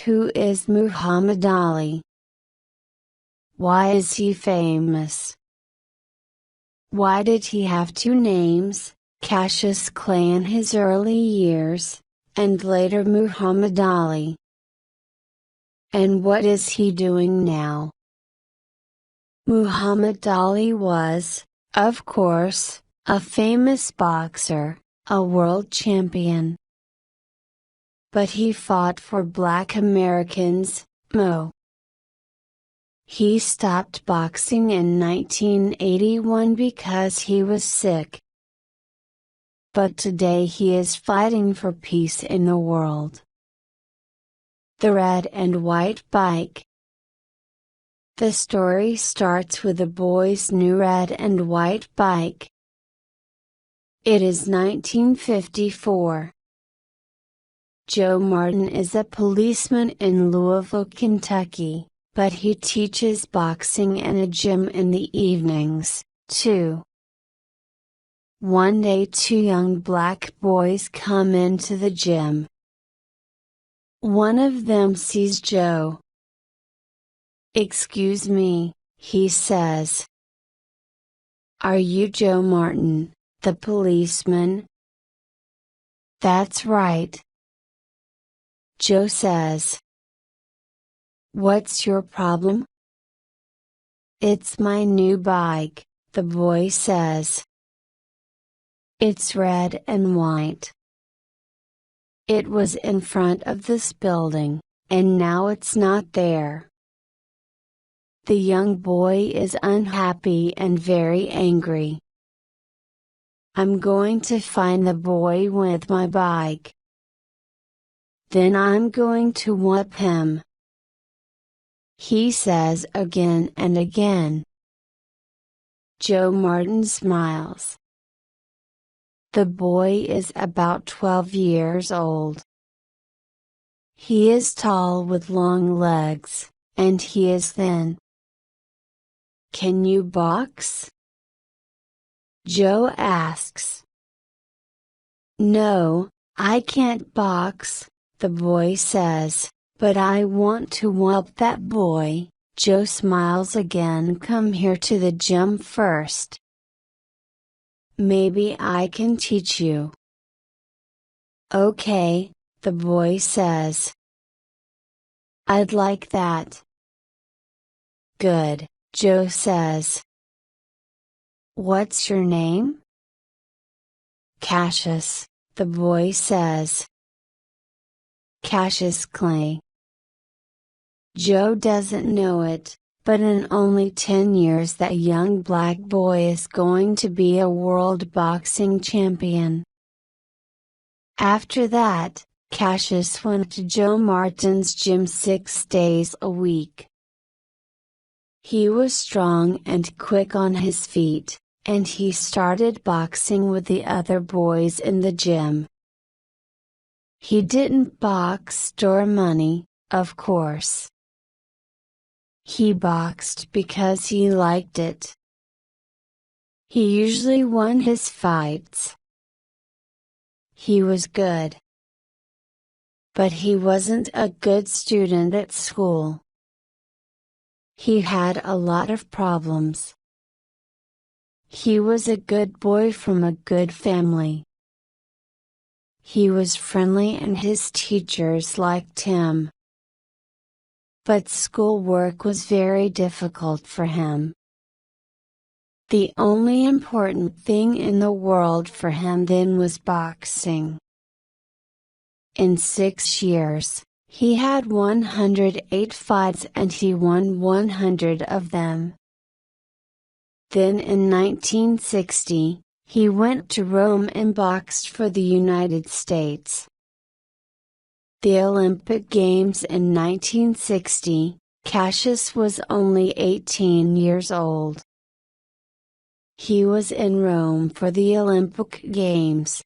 Who is Muhammad Ali? Why is he famous? Why did he have two names, Cassius Clay in his early years, and later Muhammad Ali? And what is he doing now? Muhammad Ali was, of course, a famous boxer, a world champion. But he fought for Black Americans, Mo. He stopped boxing in 1981 because he was sick. But today he is fighting for peace in the world. The red and white bike. The story starts with a boy's new red and white bike. It is 1954. Joe Martin is a policeman in Louisville, Kentucky, but he teaches boxing in a gym in the evenings, too. One day two young black boys come into the gym. One of them sees Joe. "Excuse me," he says. "Are you Joe Martin, the policeman?" "That's right," Joe says. "What's your problem?" "It's my new bike," the boy says. "It's red and white. It was in front of this building, and now it's not there." The young boy is unhappy and very angry. "I'm going to find the boy with my bike. Then I'm going to whoop him," he says again and again. Joe Martin smiles. The boy is about 12 years old. He is tall with long legs, and he is thin. "Can you box?" Joe asks. "No, I can't box," the boy says, "but I want to whoop that boy." Joe smiles again. "Come here to the gym first. Maybe I can teach you." "Okay," the boy says. "I'd like that." "Good," Joe says. "What's your name?" "Cassius," the boy says. "Cassius Clay." Joe doesn't know it, but in only 10 years that young black boy is going to be a world boxing champion. After that, Cassius went to Joe Martin's gym 6 days a week. He was strong and quick on his feet, and he started boxing with the other boys in the gym. He didn't box for money, of course. He boxed because he liked it. He usually won his fights. He was good. But he wasn't a good student at school. He had a lot of problems. He was a good boy from a good family. He was friendly and his teachers liked him. But schoolwork was very difficult for him. The only important thing in the world for him then was boxing. In 6 years, he had 108 fights and he won 100 of them. Then in 1960, he went to Rome and boxed for the United States. The Olympic Games in 1960, Cassius was only 18 years old. He was in Rome for the Olympic Games.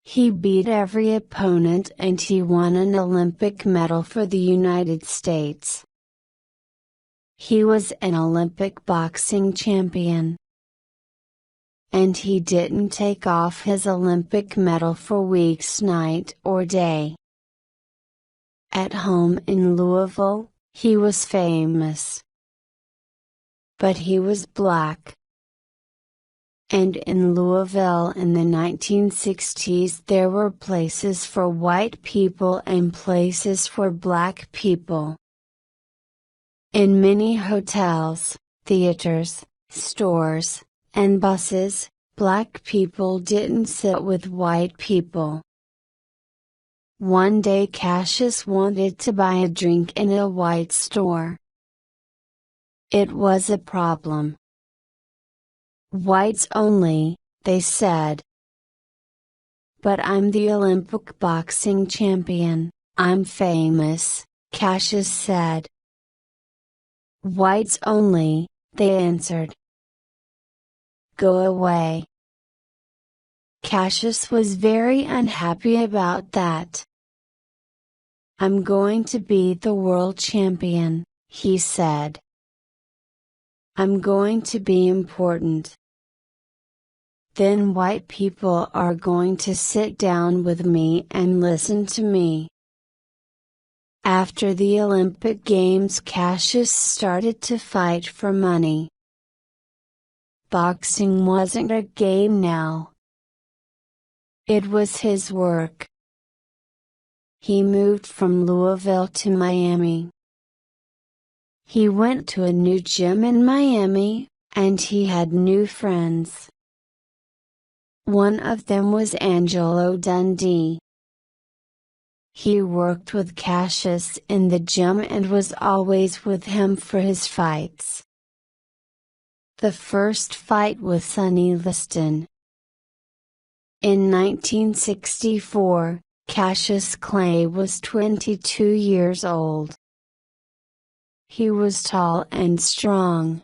He beat every opponent and he won an Olympic medal for the United States. He was an Olympic boxing champion. And he didn't take off his Olympic medal for weeks night or day. At home in Louisville, he was famous. But he was black. And in Louisville in the 1960s there were places for white people and places for black people. In many hotels, theaters, stores, and buses, black people didn't sit with white people. One day Cassius wanted to buy a drink in a white store. It was a problem. Whites only, they said. But I'm the Olympic boxing champion, I'm famous, Cassius said. Whites only, they answered. Go away. Cassius was very unhappy about that. I'm going to be the world champion, he said. I'm going to be important. Then white people are going to sit down with me and listen to me. After the Olympic Games, Cassius started to fight for money. Boxing wasn't a game now. It was his work. He moved from Louisville to Miami. He went to a new gym in Miami, and he had new friends. One of them was Angelo Dundee. He worked with Cassius in the gym and was always with him for his fights. The first fight was Sonny Liston. In 1964, Cassius Clay was 22 years old. He was tall and strong.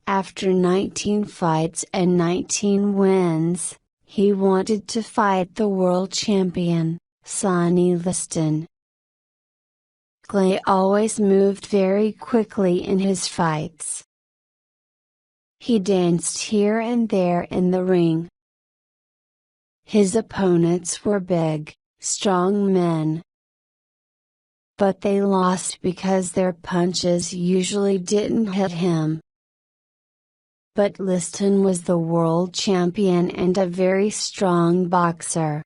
After 19 fights and 19 wins, he wanted to fight the world champion, Sonny Liston. Clay always moved very quickly in his fights. He danced here and there in the ring. His opponents were big, strong men. But they lost because their punches usually didn't hit him. But Liston was the world champion and a very strong boxer.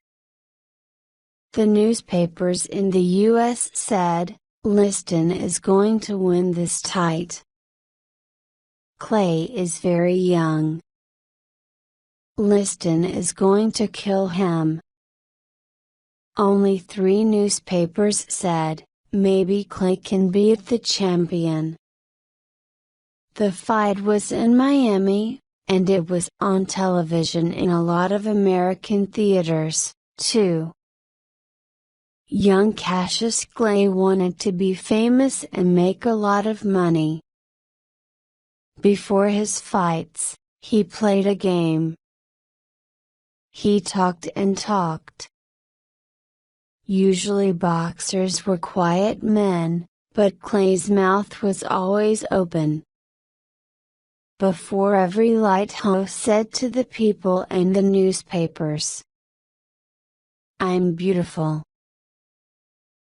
The newspapers in the US said, Liston is going to win this tight. Clay is very young. Liston is going to kill him. Only 3 newspapers said, maybe Clay can beat the champion. The fight was in Miami, and it was on television in a lot of American theaters, too. Young Cassius Clay wanted to be famous and make a lot of money. Before his fights, he played a game. He talked and talked. Usually boxers were quiet men, but Clay's mouth was always open. Before every fight, he said to the people and the newspapers, I'm beautiful.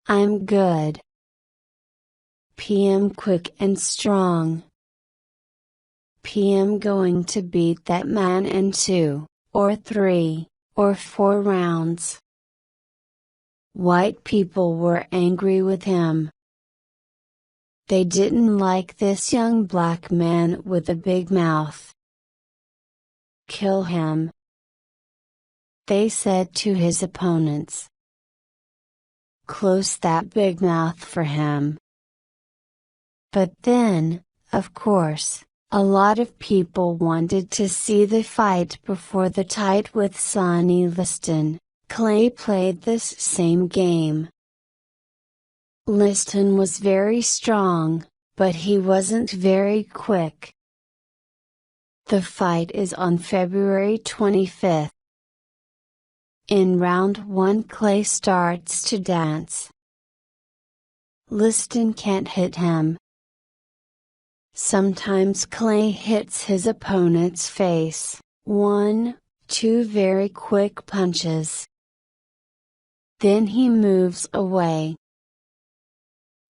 I'm good. I'm quick and strong. I'm going to beat that man in 2, or 3, or 4 rounds. White people were angry with him. They didn't like this young black man with a big mouth. Kill him, they said to his opponents. Close that big mouth for him. But then, of course, a lot of people wanted to see the fight before the fight with Sonny Liston. Clay played this same game. Liston was very strong, but he wasn't very quick. The fight is on February 25th. In round 1, Clay starts to dance. Liston can't hit him. Sometimes Clay hits his opponent's face, 1, 2 very quick punches. Then he moves away.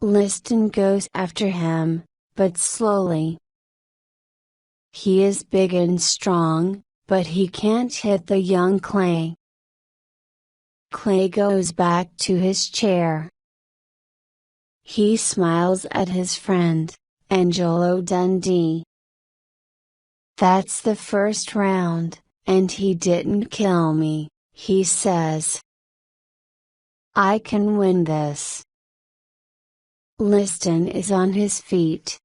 Liston goes after him, but slowly. He is big and strong, but he can't hit the young Clay. Clay goes back to his chair. He smiles at his friend, Angelo Dundee. "That's the first round, and he didn't kill me," he says. "I can win this." Liston is on his feet.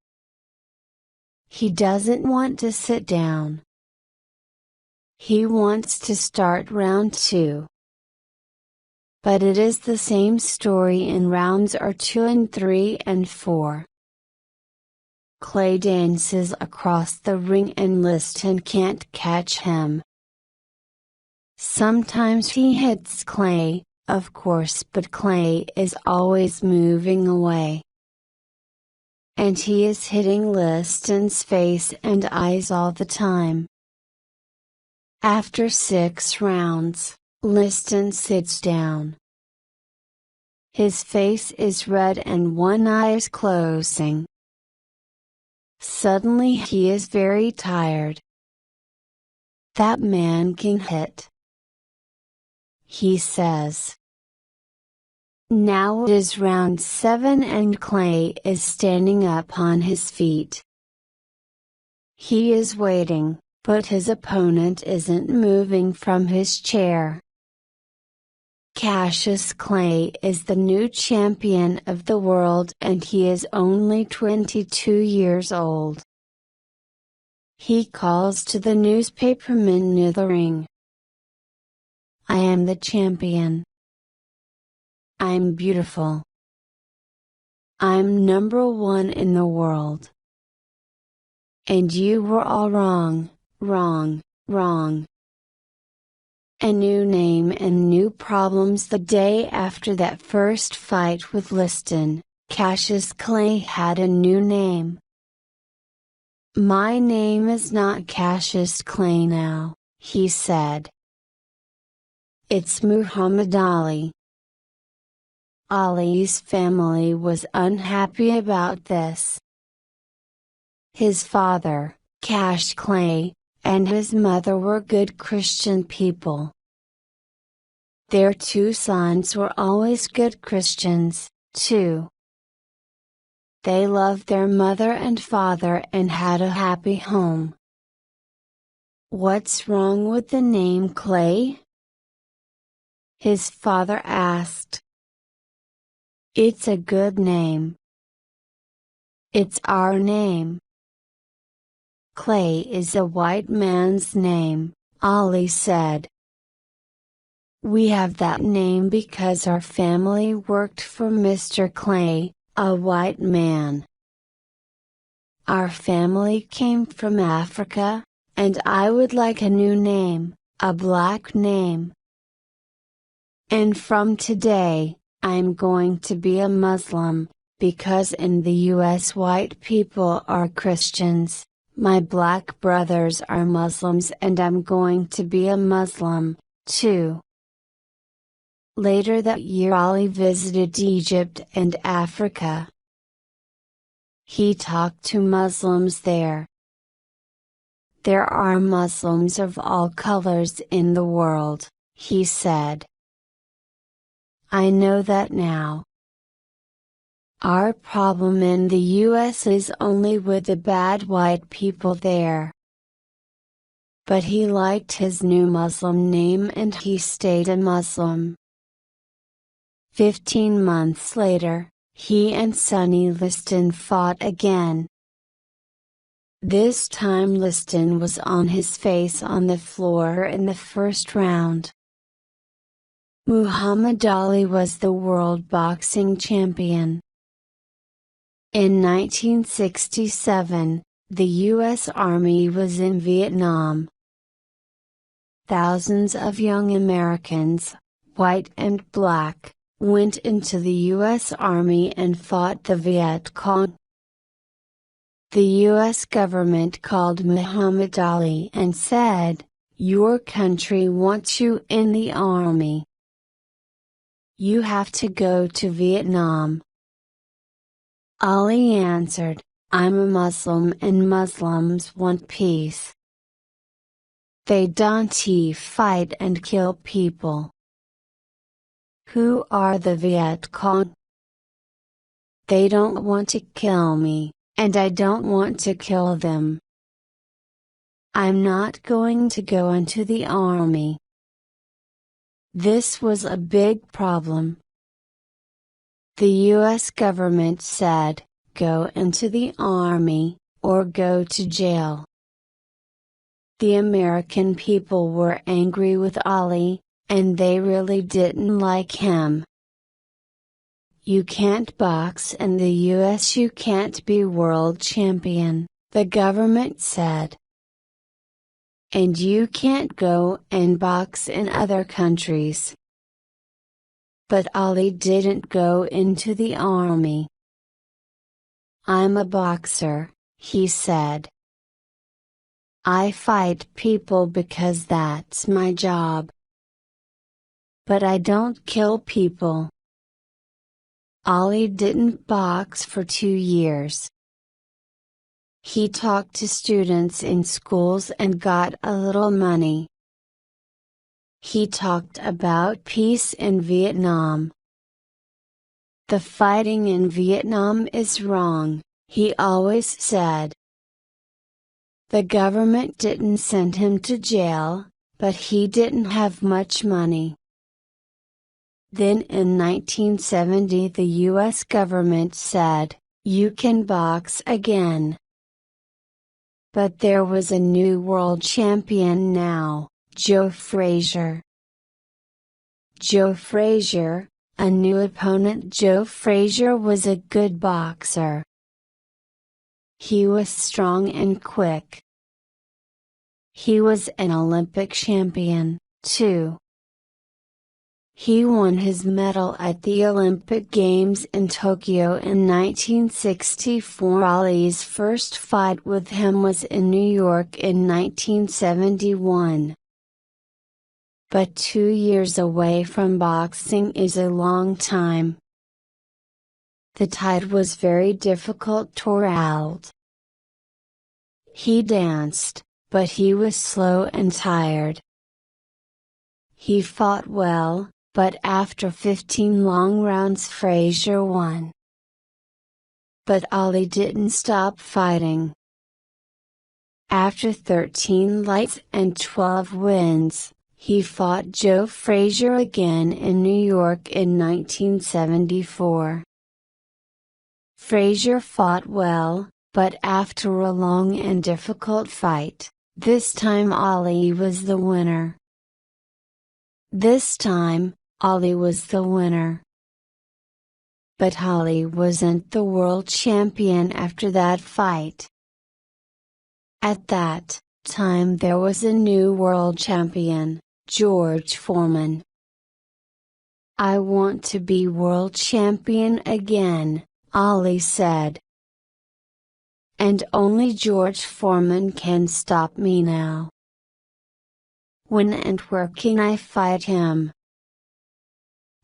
He doesn't want to sit down. He wants to start round 2. But it is the same story in rounds 2 and 3 and 4. Clay dances across the ring and Liston can't catch him. Sometimes he hits Clay, of course, but Clay is always moving away. And he is hitting Liston's face and eyes all the time. After 6 rounds, Liston sits down. His face is red and one eye is closing. Suddenly he is very tired. "That man can hit," he says. Now it is round 7 and Clay is standing up on his feet. He is waiting, but his opponent isn't moving from his chair. Cassius Clay is the new champion of the world and he is only 22 years old. He calls to the newspaperman near the ring. "I am the champion. I'm beautiful. I'm number 1 in the world. And you were all wrong, wrong, wrong." A new name and new problems. The day after that first fight with Liston, Cassius Clay had a new name. "My name is not Cassius Clay now," he said. "It's Muhammad Ali." Ali's family was unhappy about this. His father, Cash Clay, and his mother were good Christian people. Their 2 sons were always good Christians, too. They loved their mother and father and had a happy home. "What's wrong with the name Clay?" his father asked. "It's a good name. It's our name." "Clay is a white man's name," Ali said. "We have that name because our family worked for Mr. Clay, a white man. Our family came from Africa, and I would like a new name, a black name. And from today, I'm going to be a Muslim, because in the US white people are Christians, my black brothers are Muslims and I'm going to be a Muslim, too." Later that year Ali visited Egypt and Africa. He talked to Muslims there. "There are Muslims of all colors in the world," he said. "I know that now. Our problem in the US is only with the bad white people there." But he liked his new Muslim name and he stayed a Muslim. 15 months later, he and Sonny Liston fought again. This time Liston was on his face on the floor in the first round. Muhammad Ali was the world boxing champion. In 1967, the U.S. Army was in Vietnam. Thousands of young Americans, white and black, went into the U.S. Army and fought the Viet Cong. The U.S. government called Muhammad Ali and said, "Your country wants you in the army. You have to go to Vietnam. Ali answered, I'm a Muslim and Muslims want peace. They don't fight and kill people. Who are the Viet Cong? They don't want to kill me, and I don't want to kill them. I'm not going to go into the army. This was a big problem. The US government said, go into the army, or go to jail. The American people were angry with Ali, and they really didn't like him. You can't box in the US, you can't be world champion, the government said. And you can't go and box in other countries. But Ali didn't go into the army. I'm a boxer, he said. I fight people because that's my job. But I don't kill people. Ali didn't box for 2 years. He talked to students in schools and got a little money. He talked about peace in Vietnam. The fighting in Vietnam is wrong, he always said. The government didn't send him to jail, but he didn't have much money. Then in 1970 the US government said, you can box again. But there was a new world champion now, Joe Frazier. Joe Frazier, a new opponent. Joe Frazier was a good boxer. He was strong and quick. He was an Olympic champion, too. He won his medal at the Olympic Games in Tokyo in 1964. Ali's first fight with him was in New York in 1971. But 2 years away from boxing is a long time. The tide was very difficult to out. He danced, but he was slow and tired. He fought well, but after 15 long rounds Frazier won. But Ali didn't stop fighting. After 13 fights and 12 wins, he fought Joe Frazier again in New York in 1974. Frazier fought well, but after a long and difficult fight, this time Ali was the winner. This time, Ali was the winner. But Ali wasn't the world champion after that fight. At that time there was a new world champion, George Foreman. I want to be world champion again, Ali said. And only George Foreman can stop me now. When and where can I fight him?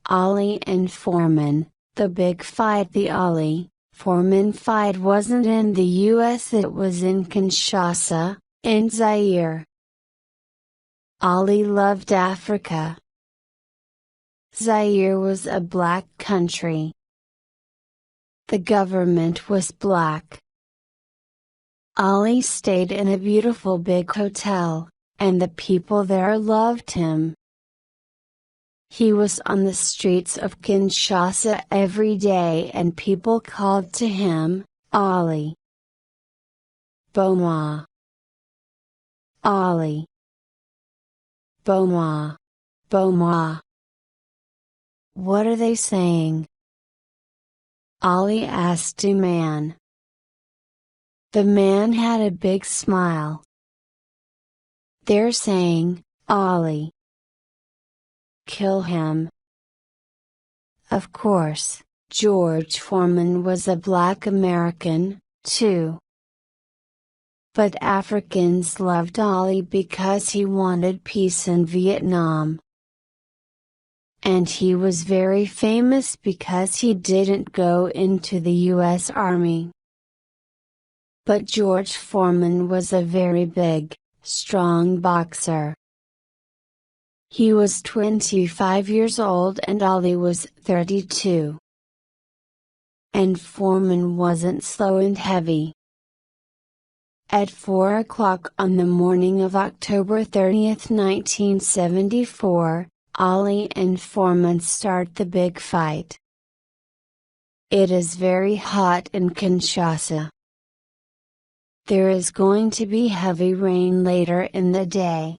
Ali and Foreman, the big fight. The Ali Foreman fight wasn't in the US, it was in Kinshasa, in Zaire. Ali loved Africa. Zaire was a black country. The government was black. Ali stayed in a beautiful big hotel, and the people there loved him. He was on the streets of Kinshasa every day and people called to him, Ali. Bon-moi. Ali. Bon-moi. Bon-moi. What are they saying? Ali asked a man. The man had a big smile. They're saying, Ali. Kill him. Of course, George Foreman was a black American, too. But Africans loved Ali because he wanted peace in Vietnam. and he was very famous because he didn't go into the U.S. Army. But George Foreman was a very big, strong boxer. He was 25 years old and Ali was 32. And Foreman wasn't slow and heavy. At 4 o'clock on the morning of October 30, 1974, Ali and Foreman start the big fight. It is very hot in Kinshasa. There is going to be heavy rain later in the day.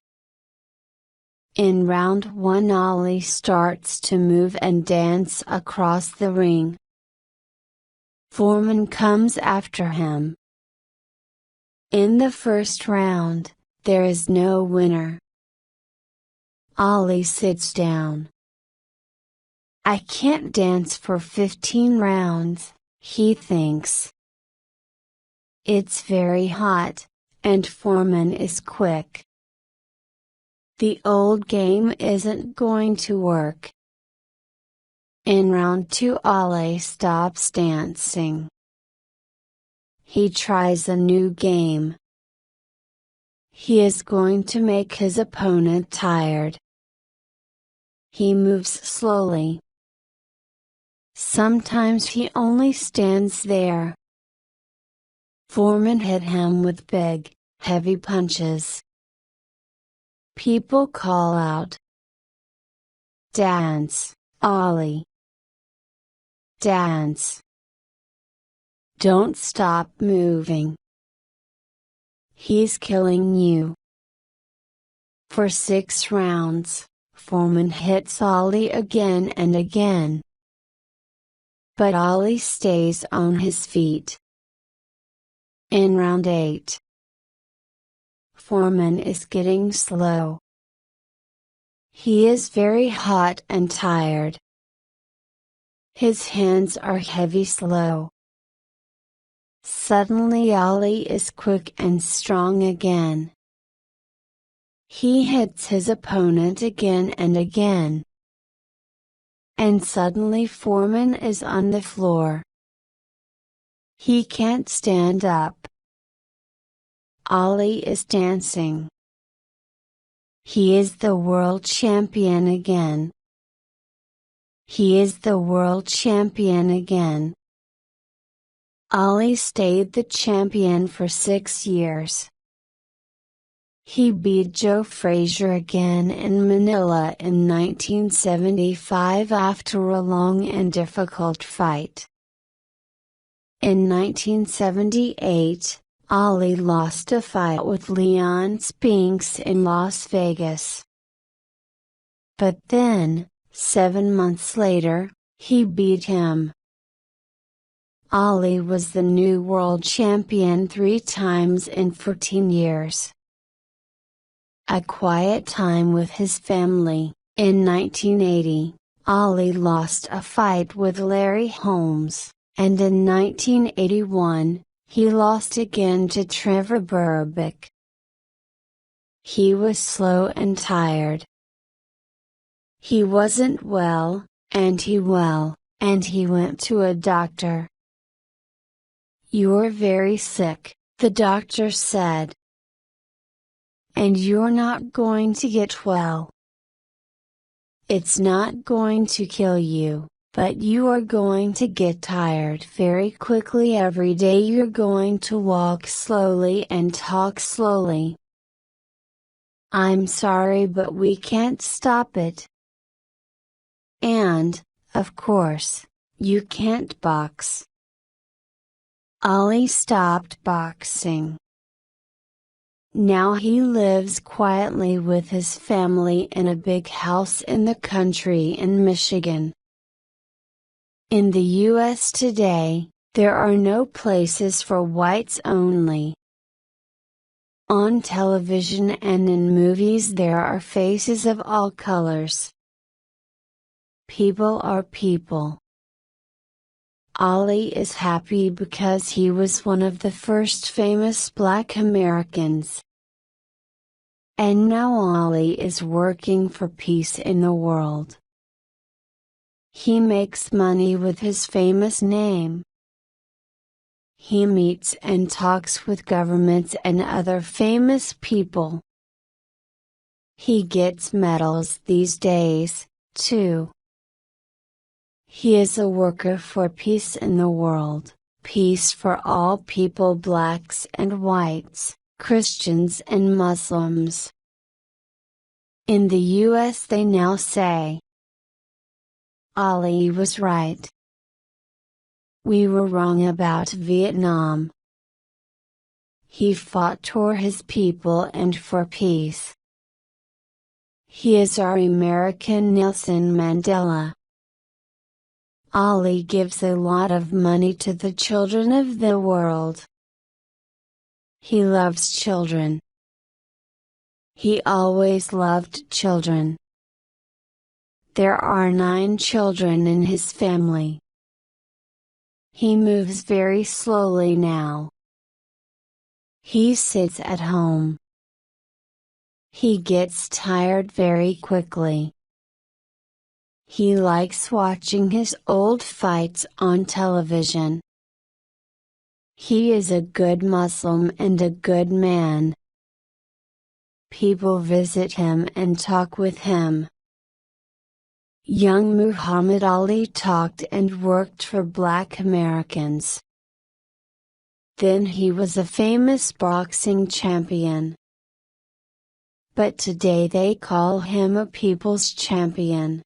In round 1, Ali starts to move and dance across the ring. Foreman comes after him. In the first round, there is no winner. Ali sits down. I can't dance for 15 rounds, he thinks. It's very hot, and Foreman is quick. The old game isn't going to work. In round 2, Ali stops dancing. He tries a new game. He is going to make his opponent tired. He moves slowly. Sometimes he only stands there. Foreman hit him with big, heavy punches. People call out, "Dance, Ali! Dance! Don't stop moving. He's killing you." For 6 rounds, Foreman hits Ali again and again. But Ali stays on his feet. In round 8, Foreman is getting slow. He is very hot and tired. His hands are heavy slow. Suddenly Ali is quick and strong again. He hits his opponent again and again. And suddenly Foreman is on the floor. He can't stand up. Ali is dancing. He is the world champion again. He is the world champion again. Ali stayed the champion for 6 years. He beat Joe Frazier again in Manila in 1975 after a long and difficult fight. In 1978, Ali lost a fight with Leon Spinks in Las Vegas. But then, 7 months later, he beat him. Ali was the new world champion 3 times in 14 years. A quiet time with his family. In 1980, Ali lost a fight with Larry Holmes, and in 1981, he lost again to Trevor Berbick. He was slow and tired. He wasn't well, and he went to a doctor. "You're very sick," the doctor said. "And you're not going to get well. It's not going to kill you, but you are going to get tired very quickly. Every day you're going to walk slowly and talk slowly. I'm sorry, but we can't stop it. And, of course, you can't box." Ali stopped boxing. Now he lives quietly with his family in a big house in the country in Michigan. In the U.S. today, there are no places for whites only. On television and in movies there are faces of all colors. People are people. Ali is happy because he was one of the first famous Black Americans. And now Ali is working for peace in the world. He makes money with his famous name. He meets and talks with governments and other famous people. He gets medals these days, too. He is a worker for peace in the world, peace for all people, blacks and whites, Christians and Muslims. In the US they now say, Ali was right. We were wrong about Vietnam. He fought for his people and for peace. He is our American Nelson Mandela. Ali gives a lot of money to the children of the world. He loves children. He always loved children. There are 9 children in his family. He moves very slowly now. He sits at home. He gets tired very quickly. He likes watching his old fights on television. He is a good Muslim and a good man. People visit him and talk with him. Young Muhammad Ali talked and worked for black Americans. Then he was a famous boxing champion. But today they call him a people's champion.